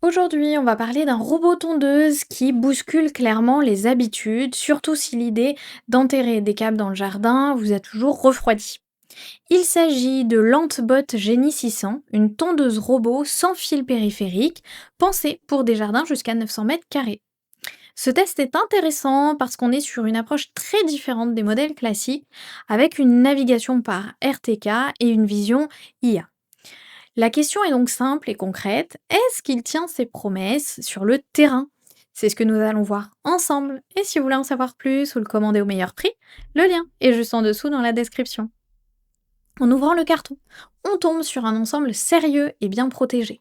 Aujourd'hui, on va parler d'un robot tondeuse qui bouscule clairement les habitudes, surtout si l'idée d'enterrer des câbles dans le jardin vous a toujours refroidi. Il s'agit de l'Antbot Genie 600, une tondeuse robot sans fil périphérique, pensée pour des jardins jusqu'à 900 mètres carrés. Ce test est intéressant parce qu'on est sur une approche très différente des modèles classiques, avec une navigation par RTK et une vision IA. La question est donc simple et concrète. Est-ce qu'il tient ses promesses sur le terrain? C'est ce que nous allons voir ensemble. Et si vous voulez en savoir plus ou le commander au meilleur prix, le lien est juste en dessous dans la description. En ouvrant le carton, on tombe sur un ensemble sérieux et bien protégé.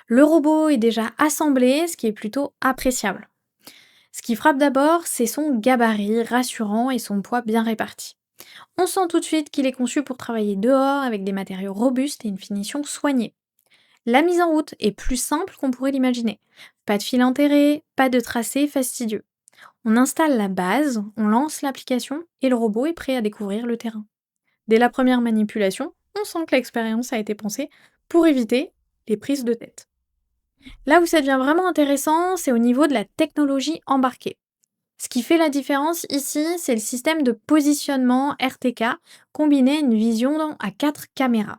Le robot est déjà assemblé, ce qui est plutôt appréciable. Ce qui frappe d'abord, c'est son gabarit rassurant et son poids bien réparti. On sent tout de suite qu'il est conçu pour travailler dehors avec des matériaux robustes et une finition soignée. La mise en route est plus simple qu'on pourrait l'imaginer. Pas de fil enterré, pas de tracé fastidieux. On installe la base, on lance l'application et le robot est prêt à découvrir le terrain. Dès la première manipulation, on sent que l'expérience a été pensée pour éviter les prises de tête. Là où ça devient vraiment intéressant, c'est au niveau de la technologie embarquée. Ce qui fait la différence ici, c'est le système de positionnement RTK combiné à une vision à 4 caméras.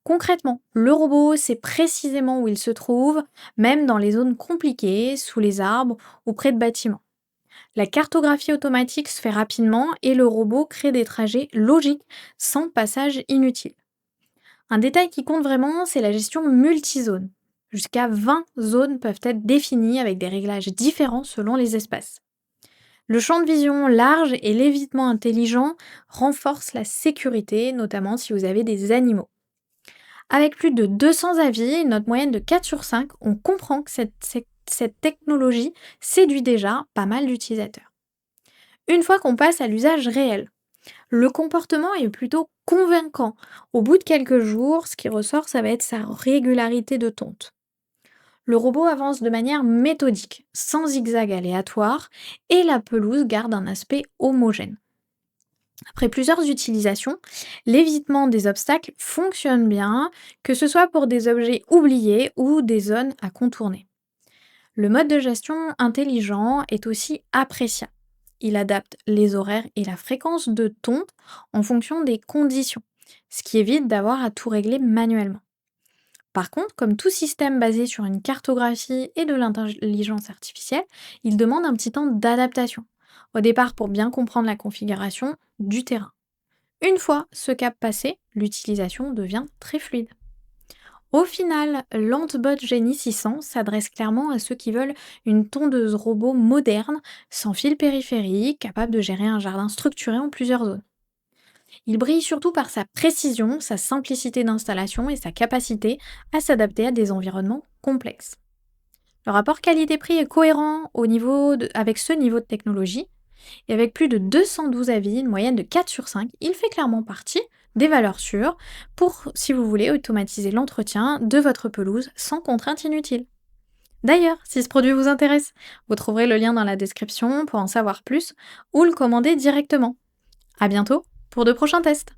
Concrètement, le robot sait précisément où il se trouve, même dans les zones compliquées, sous les arbres ou près de bâtiments. La cartographie automatique se fait rapidement et le robot crée des trajets logiques sans passage inutile. Un détail qui compte vraiment, c'est la gestion multizone. Jusqu'à 20 zones peuvent être définies avec des réglages différents selon les espaces. Le champ de vision large et l'évitement intelligent renforcent la sécurité, notamment si vous avez des animaux. Avec plus de 200 avis, une note moyenne de 4 sur 5, on comprend que cette technologie séduit déjà pas mal d'utilisateurs. Une fois qu'on passe à l'usage réel, le comportement est plutôt convaincant. Au bout de quelques jours, ce qui ressort, ça va être sa régularité de tonte. Le robot avance de manière méthodique, sans zigzag aléatoire, et la pelouse garde un aspect homogène. Après plusieurs utilisations, l'évitement des obstacles fonctionne bien, que ce soit pour des objets oubliés ou des zones à contourner. Le mode de gestion intelligent est aussi appréciable. Il adapte les horaires et la fréquence de tonte en fonction des conditions, ce qui évite d'avoir à tout régler manuellement. Par contre, comme tout système basé sur une cartographie et de l'intelligence artificielle, il demande un petit temps d'adaptation. Au départ, pour bien comprendre la configuration du terrain. Une fois ce cap passé, l'utilisation devient très fluide. Au final, l'Antbot Genie 600 s'adresse clairement à ceux qui veulent une tondeuse robot moderne, sans fil périphérique, capable de gérer un jardin structuré en plusieurs zones. Il brille surtout par sa précision, sa simplicité d'installation et sa capacité à s'adapter à des environnements complexes. Le rapport qualité-prix est cohérent avec ce niveau de technologie, et avec plus de 212 avis, une moyenne de 4 sur 5, il fait clairement partie des valeurs sûres pour, si vous voulez, automatiser l'entretien de votre pelouse sans contrainte inutile. D'ailleurs, si ce produit vous intéresse, vous trouverez le lien dans la description pour en savoir plus ou le commander directement. À bientôt pour de prochains tests.